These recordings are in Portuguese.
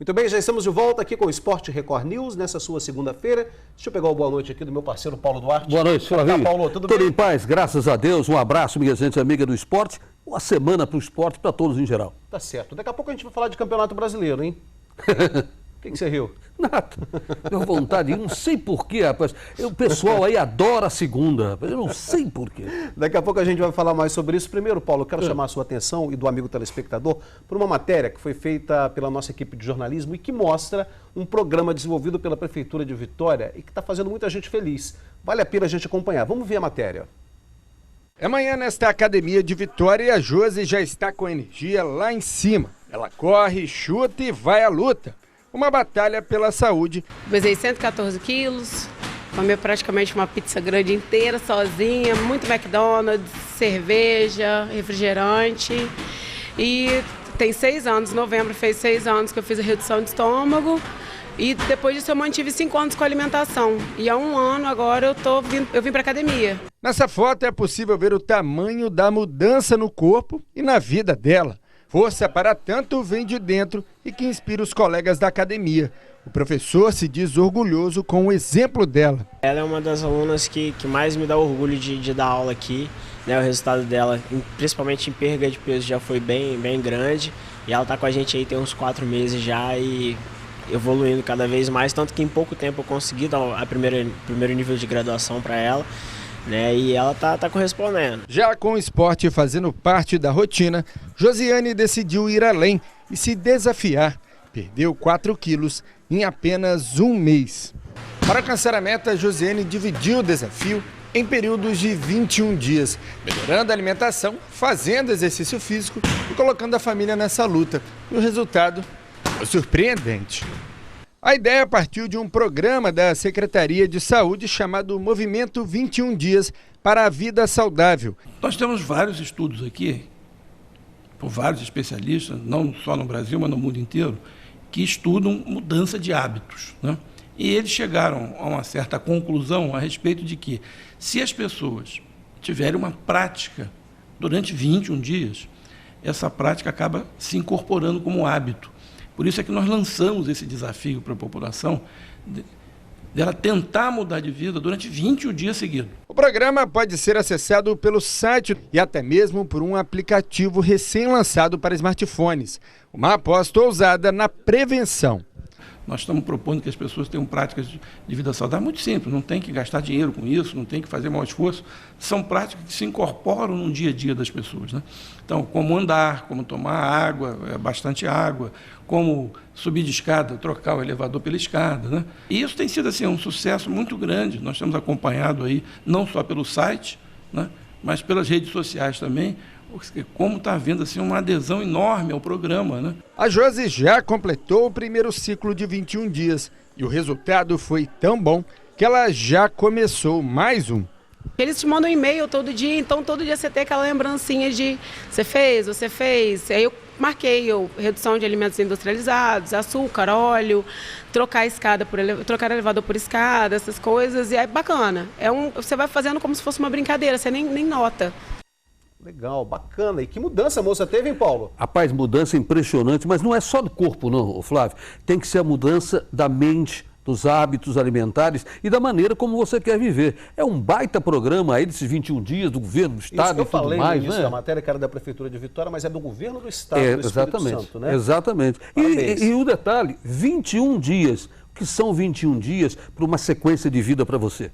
Muito bem, já estamos de volta aqui com o Esporte Record News, nessa sua segunda-feira. Deixa eu pegar o boa noite aqui do meu parceiro Paulo Duarte. Boa noite, Flavinho. Paulo, tudo bem? Tudo em paz, graças a Deus. Um abraço, minha gente amiga do esporte. Uma semana para o esporte, para todos em geral. Tá certo. Daqui a pouco a gente vai falar de Campeonato Brasileiro, hein? O que você riu? Nada. Deu vontade, eu não sei porquê, rapaz. O pessoal aí adora a segunda, rapaz. Eu não sei porquê. Daqui a pouco a gente vai falar mais sobre isso. Primeiro, Paulo, eu quero chamar a sua atenção e do amigo telespectador por uma matéria que foi feita pela nossa equipe de jornalismo e que mostra um programa desenvolvido pela Prefeitura de Vitória e que está fazendo muita gente feliz. Vale a pena a gente acompanhar. Vamos ver a matéria. Amanhã nesta academia de Vitória e a Josi já está com energia lá em cima. Ela corre, chuta e vai à luta. Uma batalha pela saúde. Pesei 114 quilos, comi praticamente uma pizza grande inteira, sozinha, muito McDonald's, cerveja, refrigerante. E tem 6 anos, novembro fez 6 anos que eu fiz a redução de estômago. E depois disso eu mantive 5 anos com alimentação. E há 1 ano agora eu vim para academia. Nessa foto é possível ver o tamanho da mudança no corpo e na vida dela. Força para tanto vem de dentro e que inspira os colegas da academia. O professor se diz orgulhoso com o exemplo dela. Ela é uma das alunas que mais me dá orgulho de dar aula aqui. Né? O resultado dela, principalmente em perda de peso, já foi bem grande. E ela está com a gente aí tem uns 4 meses já e evoluindo cada vez mais. Tanto que em pouco tempo eu consegui dar o primeiro nível de graduação para ela. Né, e ela tá correspondendo. Já com o esporte fazendo parte da rotina, Josiane decidiu ir além e se desafiar. Perdeu 4 quilos em apenas 1 mês. Para alcançar a meta, Josiane dividiu o desafio em períodos de 21 dias, melhorando a alimentação, fazendo exercício físico e colocando a família nessa luta. E o resultado foi surpreendente. A ideia partiu de um programa da Secretaria de Saúde chamado Movimento 21 Dias para a Vida Saudável. Nós temos vários estudos aqui, por vários especialistas, não só no Brasil, mas no mundo inteiro, que estudam mudança de hábitos, né? E eles chegaram a uma certa conclusão a respeito de que, se as pessoas tiverem uma prática durante 21 dias, essa prática acaba se incorporando como hábito. Por isso é que nós lançamos esse desafio para a população, dela tentar mudar de vida durante 21 dias seguidos. O programa pode ser acessado pelo site e até mesmo por um aplicativo recém-lançado para smartphones. Uma aposta ousada na prevenção. Nós estamos propondo que as pessoas tenham práticas de vida saudável muito simples, não tem que gastar dinheiro com isso, não tem que fazer mau esforço. São práticas que se incorporam no dia a dia das pessoas, né? Então, como andar, como tomar água, bastante água, como subir de escada, trocar o elevador pela escada, né? E isso tem sido assim, um sucesso muito grande. Nós temos acompanhado aí, não só pelo site, né, mas pelas redes sociais também, como está havendo assim, uma adesão enorme ao programa, né? A Josi já completou o primeiro ciclo de 21 dias e o resultado foi tão bom que ela já começou mais um. Eles te mandam um e-mail todo dia, então todo dia você tem aquela lembrancinha de você fez. Aí eu marquei redução de alimentos industrializados, açúcar, óleo, trocar elevador por escada, essas coisas, e é bacana. Você vai fazendo como se fosse uma brincadeira, você nem nota. Legal, bacana. E que mudança a moça teve, hein, Paulo? Rapaz, mudança impressionante, mas não é só do corpo, não, Flávio. Tem que ser a mudança da mente, dos hábitos alimentares e da maneira como você quer viver. É um baita programa aí desses 21 dias do governo do estado e tudo mais, isso, né? A matéria que era da Prefeitura de Vitória, mas é do governo do estado, do exatamente, Espírito Santo, né? Exatamente. E o detalhe, 21 dias. O que são 21 dias para uma sequência de vida para você?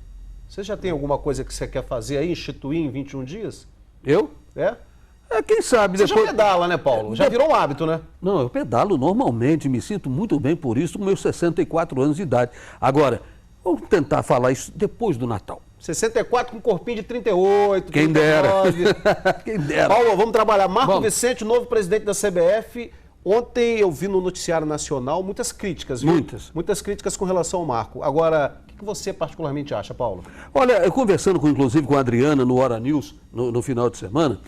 Você já tem alguma coisa que você quer fazer aí, instituir em 21 dias? Eu? É? Quem sabe Você depois... já pedala, né, Paulo? Já virou um hábito, né? Não, eu pedalo normalmente, me sinto muito bem por isso, com meus 64 anos de idade. Agora, vamos tentar falar isso depois do Natal. 64 com corpinho de 38, Quem 39. dera. Quem dera. Paulo, vamos trabalhar. Marco Vamos. Vicente, novo presidente da CBF. Ontem eu vi no noticiário nacional muitas críticas, viu? Muitas críticas com relação ao Marco. Agora, o que você particularmente acha, Paulo? Olha, eu conversando inclusive com a Adriana no Hora News, no final de semana,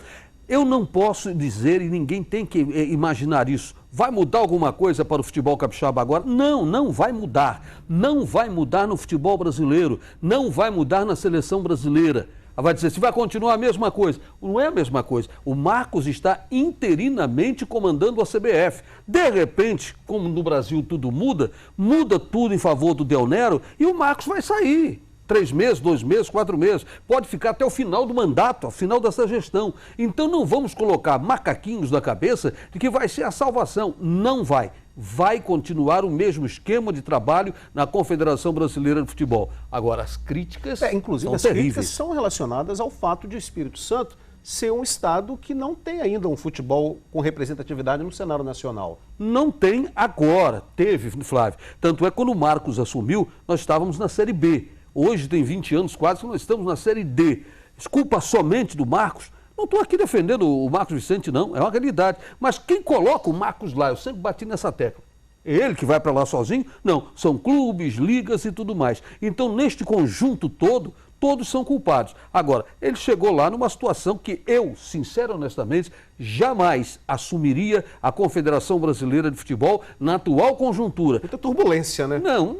eu não posso dizer, e ninguém tem que imaginar isso, vai mudar alguma coisa para o futebol capixaba agora? Não, não vai mudar. Não vai mudar no futebol brasileiro, não vai mudar na seleção brasileira. vai dizer se vai continuar a mesma coisa. Não é a mesma coisa. O Marcos está interinamente comandando a CBF. De repente, como no Brasil tudo muda tudo em favor do Del Nero e o Marcos vai sair. 3 meses, 2 meses, 4 meses, pode ficar até o final do mandato, ao final dessa gestão. Então não vamos colocar macaquinhos na cabeça de que vai ser a salvação. Não vai. Vai continuar o mesmo esquema de trabalho na Confederação Brasileira de Futebol. Agora, as críticas inclusive são as terríveis. críticas são relacionadas ao fato de o Espírito Santo ser um estado que não tem ainda um futebol com representatividade no cenário nacional. Não tem agora, teve, Flávio. Tanto é que quando o Marcos assumiu, nós estávamos na Série B. Hoje tem 20 anos quase que nós estamos na Série D. Desculpa somente do Marcos. Não estou aqui defendendo o Marcos Vicente, não. É uma realidade. Mas quem coloca o Marcos lá? Eu sempre bati nessa tecla. É ele que vai para lá sozinho? Não. São clubes, ligas e tudo mais. Então, neste conjunto todo, todos são culpados. Agora, ele chegou lá numa situação que eu, sincero e honestamente, jamais assumiria a Confederação Brasileira de Futebol na atual conjuntura. Muita turbulência, né? Não,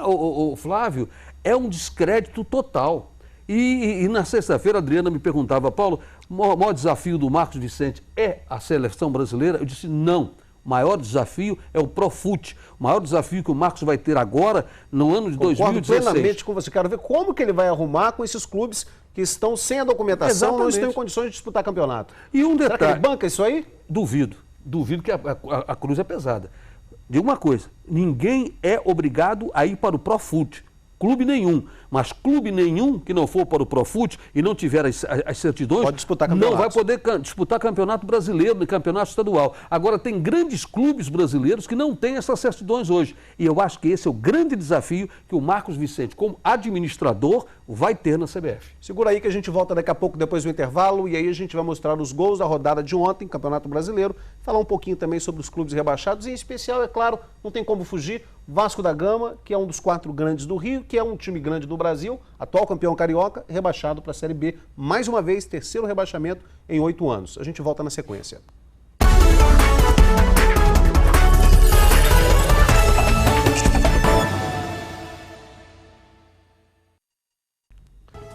o Flávio, é um descrédito total. E na sexta-feira a Adriana me perguntava, Paulo, o maior desafio do Marcos Vicente é a seleção brasileira? Eu disse, não. O maior desafio é o Profut. O maior desafio que o Marcos vai ter agora, no ano de Concordo 2016. plenamente com você. Quero ver como que ele vai arrumar com esses clubes que estão sem a documentação, Exatamente. não estão em condições de disputar campeonato. E um Será que detalhe, ele banca isso aí? duvido que a cruz é pesada. Diga uma coisa, ninguém é obrigado a ir para o Profut. Clube nenhum, mas clube nenhum que não for para o Profut e não tiver as certidões, pode disputar não vai poder disputar campeonato brasileiro, nem campeonato estadual. Agora, tem grandes clubes brasileiros que não têm essas certidões hoje. E eu acho que esse é o grande desafio que o Marcos Vicente, como administrador, vai ter na CBF. Segura aí que a gente volta daqui a pouco, depois do intervalo, e aí a gente vai mostrar os gols da rodada de ontem, Campeonato Brasileiro, falar um pouquinho também sobre os clubes rebaixados, e em especial, é claro, não tem como fugir, Vasco da Gama, que é um dos 4 grandes do Rio, que é um time grande do Brasil, atual campeão carioca, rebaixado para a Série B, mais uma vez, 3º rebaixamento em 8 anos. A gente volta na sequência.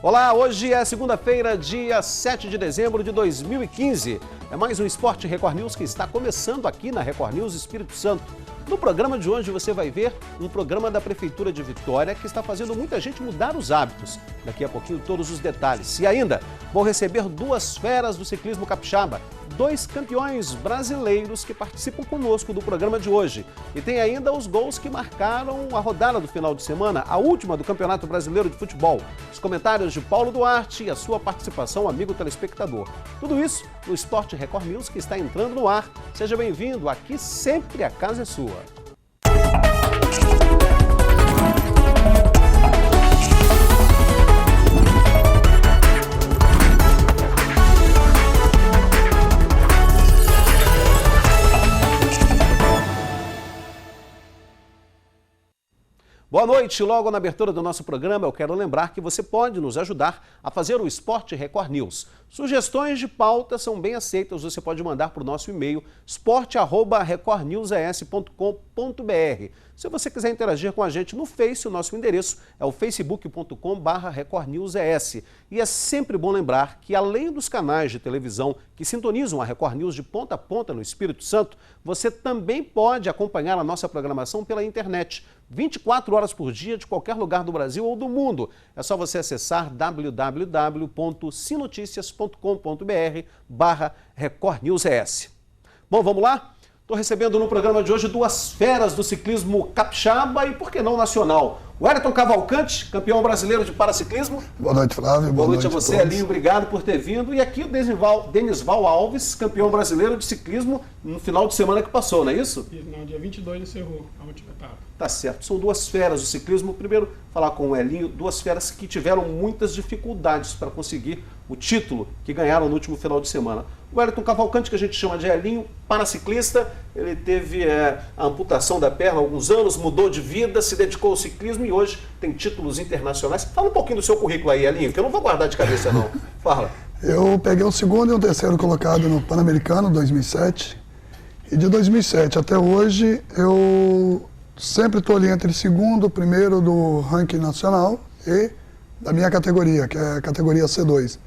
Olá, hoje é segunda-feira, dia 7 de dezembro de 2015. É mais um Esporte Record News que está começando aqui na Record News Espírito Santo. No programa de hoje você vai ver um programa da Prefeitura de Vitória que está fazendo muita gente mudar os hábitos. Daqui a pouquinho todos os detalhes. E ainda, vou receber 2 feras do ciclismo capixaba, 2 campeões brasileiros que participam conosco do programa de hoje. E tem ainda os gols que marcaram a rodada do final de semana, a última do Campeonato Brasileiro de Futebol. Os comentários de Paulo Duarte e a sua participação, amigo telespectador. Tudo isso no Esporte Record News que está entrando no ar. Seja bem-vindo, aqui sempre a casa é sua. Boa noite. Logo na abertura do nosso programa, eu quero lembrar que você pode nos ajudar a fazer o Esporte Record News. Sugestões de pauta são bem aceitas. Você pode mandar para o nosso e-mail esporte@recordnewsas.com.br. Se você quiser interagir com a gente no Face, o nosso endereço é o facebook.com/recordnewsas. E é sempre bom lembrar que, além dos canais de televisão que sintonizam a Record News de ponta a ponta no Espírito Santo, você também pode acompanhar a nossa programação pela internet, 24 horas por dia, de qualquer lugar do Brasil ou do mundo. É só você acessar www.sinoticias.com.br/recordnewsas. Bom, vamos lá? Estou recebendo no programa de hoje 2 feras do ciclismo capixaba e, por que não, nacional. O Wellington Cavalcante, campeão brasileiro de paraciclismo. Boa noite, Flávio. Boa noite a você, Elinho. Obrigado por ter vindo. E aqui o Denisval Alves, campeão brasileiro de ciclismo no final de semana que passou, não é isso? No dia 22 encerrou a última etapa. Tá certo. São 2 feras do ciclismo. Primeiro, falar com o Elinho, 2 feras que tiveram muitas dificuldades para conseguir o título que ganharam no último final de semana. O Wellington Cavalcante, que a gente chama de Elinho, paraciclista, ele teve a amputação da perna há alguns anos, mudou de vida, se dedicou ao ciclismo e hoje tem títulos internacionais. Fala um pouquinho do seu currículo aí, Elinho, que eu não vou guardar de cabeça não. Fala. Eu peguei o 2º e o 3º colocado no Pan-Americano 2007. E de 2007 até hoje eu sempre estou ali entre 2º, 1º do ranking nacional e da minha categoria, que é a categoria C2.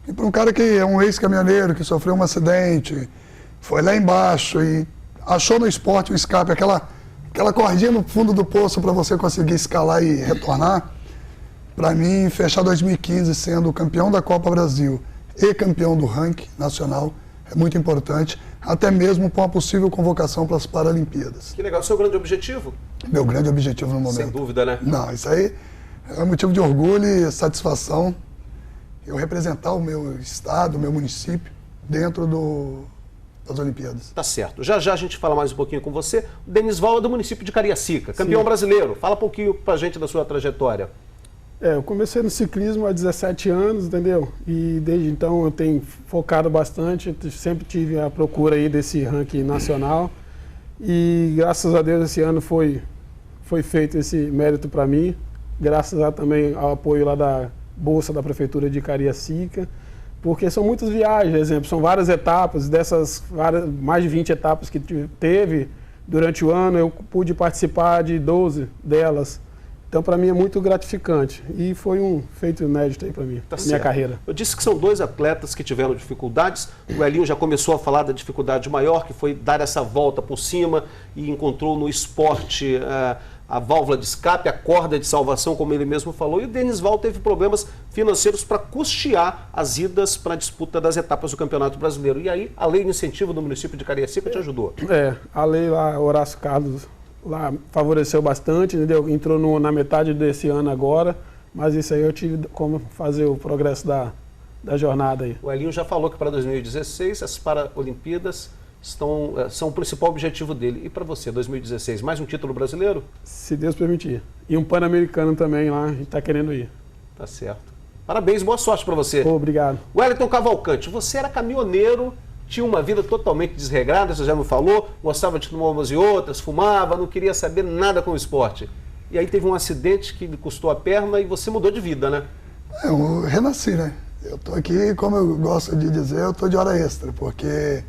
E para um cara que é um ex-caminhoneiro, que sofreu um acidente, foi lá embaixo e achou no esporte um escape, aquela cordinha no fundo do poço para você conseguir escalar e retornar, para mim, fechar 2015 sendo campeão da Copa Brasil e campeão do ranking nacional é muito importante, até mesmo para uma possível convocação para as Paralimpíadas. Que legal. Seu grande objetivo? Meu grande objetivo no momento. Sem dúvida, né? Não, isso aí é um motivo de orgulho e satisfação. Eu representar o meu estado, o meu município, dentro das Olimpíadas. Tá certo. Já já a gente fala mais um pouquinho com você. O Denisval é do município de Cariacica, campeão brasileiro. Fala um pouquinho pra gente da sua trajetória. Eu comecei no ciclismo há 17 anos, entendeu? E desde então eu tenho focado bastante, sempre tive a procura aí desse ranking nacional. E graças a Deus esse ano foi feito esse mérito para mim, graças também ao apoio lá da Bolsa da Prefeitura de Cariacica, porque são muitas viagens, exemplo, são várias etapas, dessas mais de 20 etapas que teve durante o ano, eu pude participar de 12 delas. Então, para mim, é muito gratificante e foi um feito inédito aí para mim, minha carreira. Eu disse que são dois atletas que tiveram dificuldades. O Elinho já começou a falar da dificuldade maior, que foi dar essa volta por cima e encontrou no esporte a válvula de escape, a corda de salvação, como ele mesmo falou. E o Denisval teve problemas financeiros para custear as idas para a disputa das etapas do Campeonato Brasileiro. E aí, a lei de incentivo do município de Cariacica te ajudou? A lei lá, Horácio Carlos, lá favoreceu bastante, entendeu? Entrou na metade desse ano agora, mas isso aí eu tive como fazer o progresso da jornada aí. O Elinho já falou que para 2016 as Paralimpíadas são o principal objetivo dele. E para você, 2016, mais um título brasileiro? Se Deus permitir. E um Pan-Americano também lá, a gente está querendo ir. Tá certo. Parabéns, boa sorte para você. Obrigado. Wellington Cavalcante, você era caminhoneiro, tinha uma vida totalmente desregrada, você já me falou, gostava de tomar umas e outras, fumava, não queria saber nada com o esporte. E aí teve um acidente que lhe custou a perna e você mudou de vida, né? Eu renasci, né? Eu tô aqui, como eu gosto de dizer, eu tô de hora extra, porque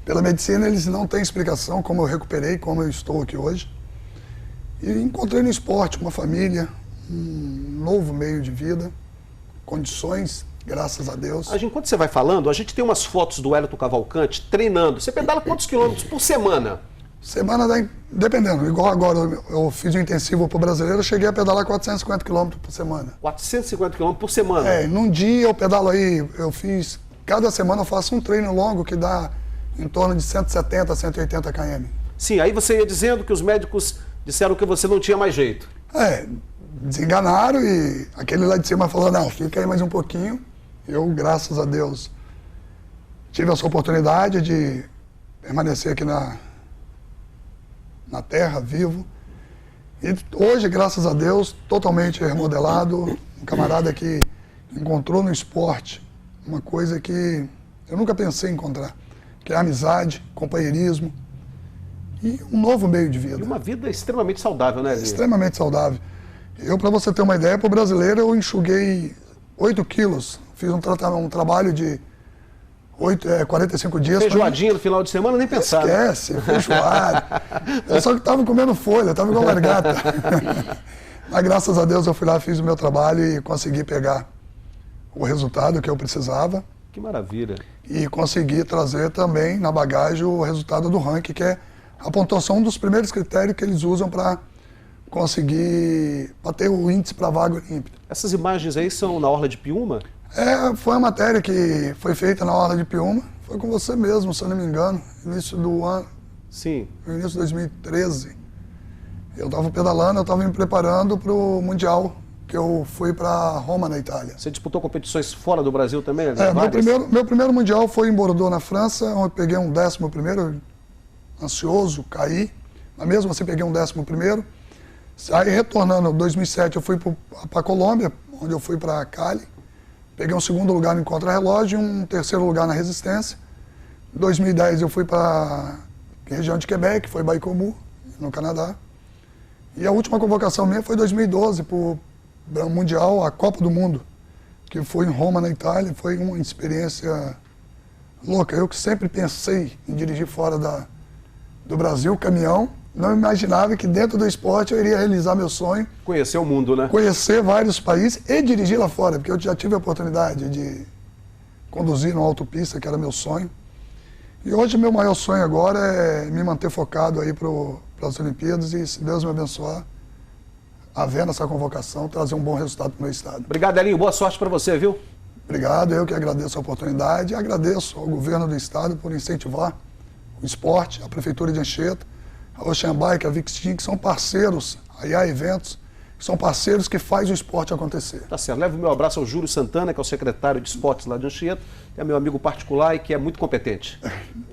pela medicina eles não têm explicação como eu recuperei, como eu estou aqui hoje. E encontrei no esporte uma família, um novo meio de vida, condições, graças a Deus. Enquanto você vai falando, a gente tem umas fotos do Wellington Cavalcante treinando. Você pedala quantos quilômetros por semana? Semana, dependendo. Igual agora eu fiz um intensivo para o brasileiro, eu cheguei a pedalar 450 km por semana. 450 km por semana? Num dia eu pedalo aí, cada semana eu faço um treino longo que dá em torno de 170 a 180 km. Sim, aí você ia dizendo que os médicos disseram que você não tinha mais jeito. Desenganaram e aquele lá de cima falou, não, fica aí mais um pouquinho. Eu, graças a Deus, tive essa oportunidade de permanecer aqui na terra, vivo. E hoje, graças a Deus, totalmente remodelado. Um camarada que encontrou no esporte uma coisa que eu nunca pensei em encontrar, que é amizade, companheirismo e um novo meio de vida. E uma vida extremamente saudável, né, Elinho? Extremamente saudável. Eu, para você ter uma ideia, para o brasileiro eu enxuguei 8 quilos. Fiz um trabalho de 45 dias. Feijoadinha no final de semana, nem pensar. Esquece, feijoada. Eu só que estava comendo folha, estava igual largata. Mas graças a Deus eu fui lá, fiz o meu trabalho e consegui pegar o resultado que eu precisava. Que maravilha. E consegui trazer também na bagagem o resultado do ranking, que é a pontuação, um dos primeiros critérios que eles usam para conseguir bater o índice para a vaga olímpica. Essas imagens aí são na Orla de Piúma? Foi uma matéria que foi feita na Orla de Piúma. Foi com você mesmo, se eu não me engano, início do ano. Sim. No início de 2013. Eu estava pedalando, eu estava me preparando para o Mundial, que eu fui para Roma, na Itália. Você disputou competições fora do Brasil também? Meu primeiro Mundial foi em Bordeaux, na França, onde eu peguei um 11º, ansioso, caí. Mas mesmo assim peguei um 11º. Aí, retornando em 2007, eu fui para a Colômbia, onde eu fui para Cali. Peguei um 2º lugar no contrarrelógio e um 3º lugar na resistência. Em 2010, eu fui para a região de Quebec, foi Baie-Comeau, no Canadá. E a última convocação minha foi em 2012, para o Mundial, a Copa do Mundo, que foi em Roma, na Itália. Foi uma experiência louca. Eu que sempre pensei em dirigir fora do Brasil, caminhão. não imaginava que dentro do esporte eu iria realizar meu sonho. Conhecer o mundo, né? Conhecer vários países e dirigir lá fora, porque eu já tive a oportunidade de conduzir numa autopista, que era meu sonho. E hoje meu maior sonho agora é me manter focado aí para as Olimpíadas e, se Deus me abençoar, havendo essa convocação, trazer um bom resultado para o meu estado. Obrigado, Elinho. Boa sorte para você, viu? Obrigado, eu que agradeço a oportunidade e agradeço ao governo do estado por incentivar o esporte, a Prefeitura de Anchieta, a Ocean Bike, a Vixteam, que são parceiros, a IA Eventos, que são parceiros que fazem o esporte acontecer. Tá certo. Levo o meu abraço ao Júlio Santana, que é o secretário de esportes lá de Anchieta, que é meu amigo particular e que é muito competente.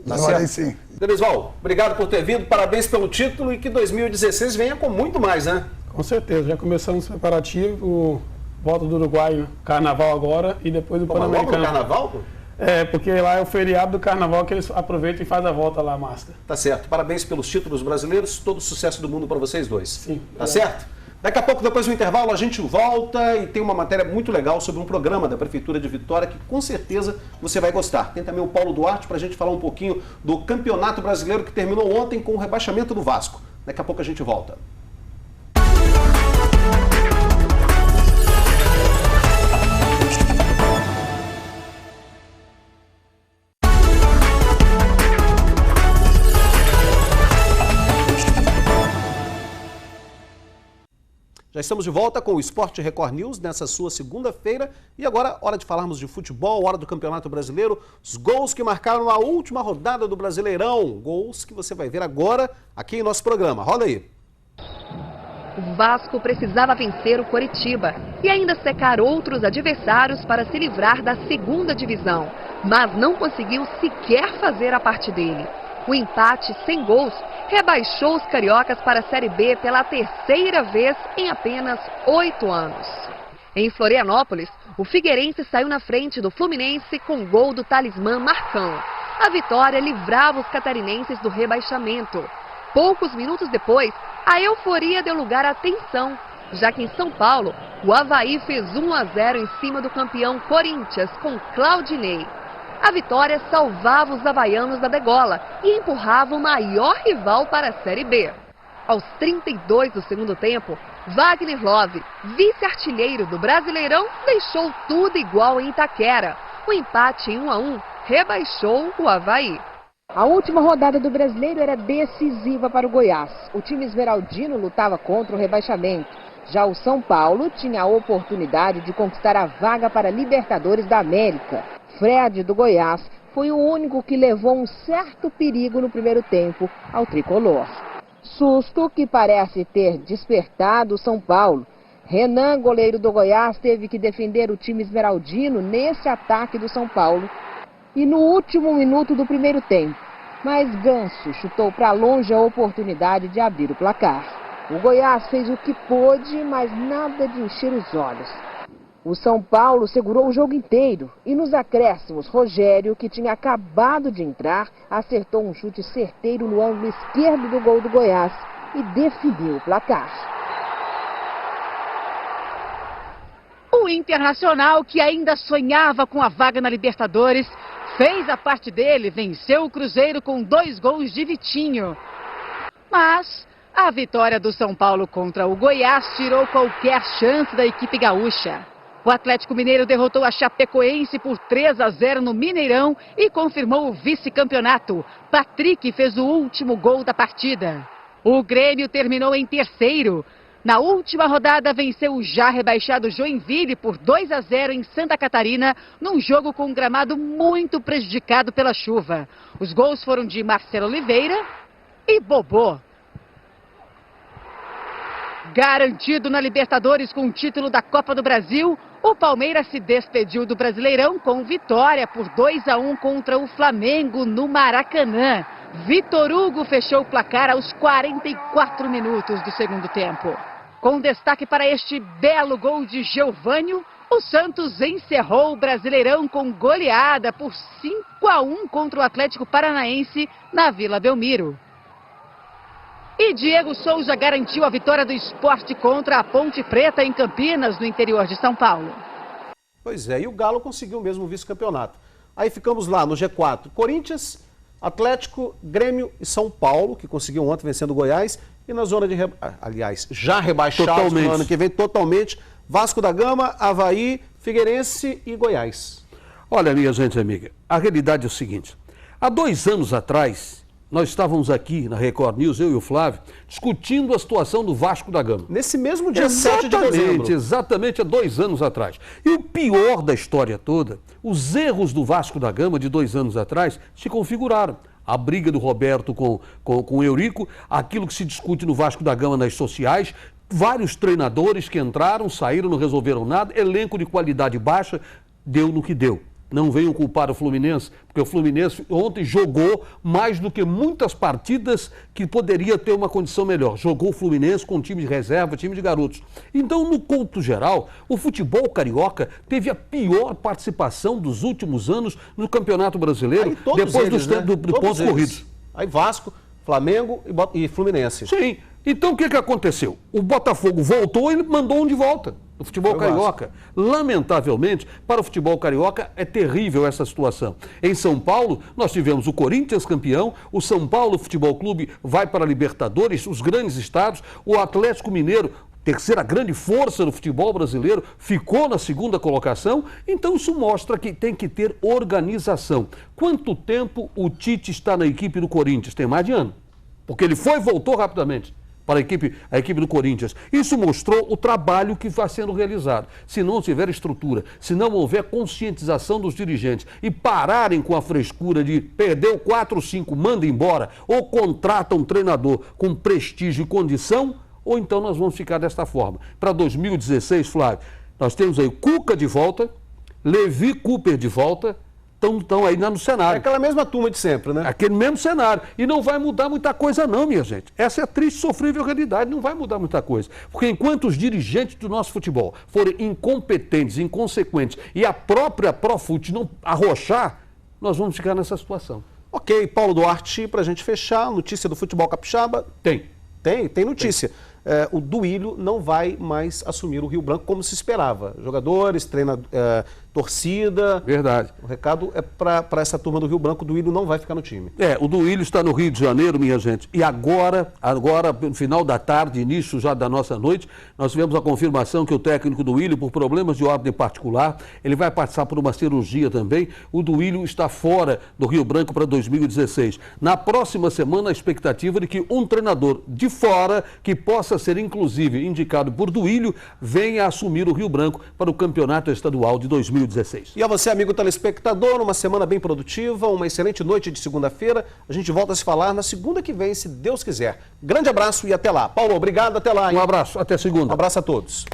Tá certo? Sim. Denisval, obrigado por ter vindo, parabéns pelo título e que 2016 venha com muito mais, né? Com certeza, já começamos os preparativos, volta do Uruguai, né? Carnaval agora e depois do Pan-Americano. Carnaval? É, porque lá é o feriado do Carnaval que eles aproveitam e fazem a volta lá, Master. Tá certo. Parabéns pelos títulos brasileiros, todo o sucesso do mundo para vocês dois. Sim. Tá certo? Daqui a pouco, depois do intervalo, a gente volta e tem uma matéria muito legal sobre um programa da Prefeitura de Vitória que com certeza você vai gostar. Tem também o Paulo Duarte para a gente falar um pouquinho do Campeonato Brasileiro que terminou ontem com o rebaixamento do Vasco. Daqui a pouco a gente volta. Já estamos de volta com o Esporte Record News nessa sua segunda-feira e agora hora de falarmos de futebol, hora do Campeonato Brasileiro, os gols que marcaram a última rodada do Brasileirão, gols que você vai ver agora aqui em nosso programa. Rola aí. O Vasco precisava vencer o Coritiba e ainda secar outros adversários para se livrar da segunda divisão, mas não conseguiu sequer fazer a parte dele. O empate sem gols rebaixou os cariocas para a Série B pela terceira vez em apenas 8 anos. Em Florianópolis, o Figueirense saiu na frente do Fluminense com gol do talismã Marcão. A vitória livrava os catarinenses do rebaixamento. Poucos minutos depois, a euforia deu lugar à tensão, já que em São Paulo, o Avaí fez 1-0 em cima do campeão Corinthians com Claudinei. A vitória salvava os havaianos da degola e empurrava o maior rival para a Série B. Aos 32 do segundo tempo, Wagner Love, vice-artilheiro do Brasileirão, deixou tudo igual em Itaquera. O empate em 1-1 rebaixou o Avaí. A última rodada do Brasileiro era decisiva para o Goiás. O time esmeraldino lutava contra o rebaixamento. Já o São Paulo tinha a oportunidade de conquistar a vaga para a Libertadores da América. Fred, do Goiás, foi o único que levou um certo perigo no primeiro tempo ao tricolor. Susto que parece ter despertado o São Paulo. Renan, goleiro do Goiás, teve que defender o time esmeraldino nesse ataque do São Paulo. E no último minuto do primeiro tempo, mas Ganso chutou para longe a oportunidade de abrir o placar. O Goiás fez o que pôde, mas nada de encher os olhos. O São Paulo segurou o jogo inteiro e nos acréscimos, Rogério, que tinha acabado de entrar, acertou um chute certeiro no ângulo esquerdo do gol do Goiás e definiu o placar. O Internacional, que ainda sonhava com a vaga na Libertadores, fez a parte dele, venceu o Cruzeiro com 2 gols de Vitinho. Mas a vitória do São Paulo contra o Goiás tirou qualquer chance da equipe gaúcha. O Atlético Mineiro derrotou a Chapecoense por 3-0 no Mineirão e confirmou o vice-campeonato. Patrick fez o último gol da partida. O Grêmio terminou em terceiro. Na última rodada, venceu o já rebaixado Joinville por 2-0 em Santa Catarina, num jogo com um gramado muito prejudicado pela chuva. Os gols foram de Marcelo Oliveira e Bobô. Garantido na Libertadores com o título da Copa do Brasil, o Palmeiras se despediu do Brasileirão com vitória por 2-1 contra o Flamengo no Maracanã. Vitor Hugo fechou o placar aos 44 minutos do segundo tempo. Com destaque para este belo gol de Geovânio, o Santos encerrou o Brasileirão com goleada por 5-1 contra o Atlético Paranaense na Vila Belmiro. E Diego Souza garantiu a vitória do Sport contra a Ponte Preta em Campinas, no interior de São Paulo. Pois é, e o Galo conseguiu mesmo o vice-campeonato. Aí ficamos lá no G4. Corinthians Atlético, Grêmio e São Paulo, que conseguiu ontem vencendo o Goiás. E na zona de... Aliás, já rebaixados no ano que vem totalmente. Vasco da Gama, Avaí, Figueirense e Goiás. Olha, minha gente amiga, a realidade é o seguinte. Há 2 anos atrás, nós estávamos aqui na Record News, eu e o Flávio, discutindo a situação do Vasco da Gama. Nesse mesmo dia 7 de dezembro. Exatamente, há 2 anos atrás. E o pior da história toda, os erros do Vasco da Gama de 2 anos atrás se configuraram. A briga do Roberto com o Eurico, aquilo que se discute no Vasco da Gama nas sociais, vários treinadores que entraram, saíram, não resolveram nada, elenco de qualidade baixa, deu no que deu. Não venham culpar o Fluminense, porque o Fluminense ontem jogou mais do que muitas partidas que poderia ter uma condição melhor. Jogou o Fluminense com time de reserva, time de garotos. Então, no conto geral, o futebol carioca teve a pior participação dos últimos anos no Campeonato Brasileiro, depois dos pontos corridos. Aí Vasco, Flamengo e Fluminense. Sim. Então, o que aconteceu? O Botafogo voltou e mandou um de volta. O futebol carioca. Lamentavelmente, para o futebol carioca, é terrível essa situação. Em São Paulo, nós tivemos o Corinthians campeão, o São Paulo Futebol Clube vai para a Libertadores, os grandes estados, o Atlético Mineiro, terceira grande força do futebol brasileiro, ficou na 2ª colocação. Então isso mostra que tem que ter organização. Quanto tempo o Tite está na equipe do Corinthians? Tem mais de ano. Porque ele foi e voltou rapidamente para a equipe do Corinthians. Isso mostrou o trabalho que vai sendo realizado. Se não tiver estrutura, se não houver conscientização dos dirigentes e pararem com a frescura de perdeu 4 ou 5, manda embora, ou contrata um treinador com prestígio e condição, ou então nós vamos ficar desta forma. Para 2016, Flávio, nós temos aí Cuca de volta, Levi Cooper de volta, estão aí no cenário. É aquela mesma turma de sempre, né? Aquele mesmo cenário. E não vai mudar muita coisa não, minha gente. Essa é a triste e sofrível realidade. Não vai mudar muita coisa. Porque enquanto os dirigentes do nosso futebol forem incompetentes, inconsequentes e a própria Profut não arrochar, nós vamos ficar nessa situação. Ok, Paulo Duarte, para a gente fechar, notícia do futebol capixaba? Tem notícia. O Duílio não vai mais assumir o Rio Branco como se esperava. Jogadores, torcida. Verdade. O recado é para essa turma do Rio Branco, o Duílio não vai ficar no time. O Duílio está no Rio de Janeiro, minha gente. E agora, no final da tarde, início já da nossa noite, nós tivemos a confirmação que o técnico Duílio, por problemas de ordem particular, ele vai passar por uma cirurgia também. O Duílio está fora do Rio Branco para 2016. Na próxima semana, a expectativa de que um treinador de fora, que possa ser inclusive indicado por Duílio, venha assumir o Rio Branco para o Campeonato Estadual de 2016. E a você, amigo telespectador, uma semana bem produtiva, uma excelente noite de segunda-feira. A gente volta a se falar na segunda que vem, se Deus quiser. Grande abraço e até lá. Paulo, obrigado, até lá. Um abraço, até segunda. Um abraço a todos.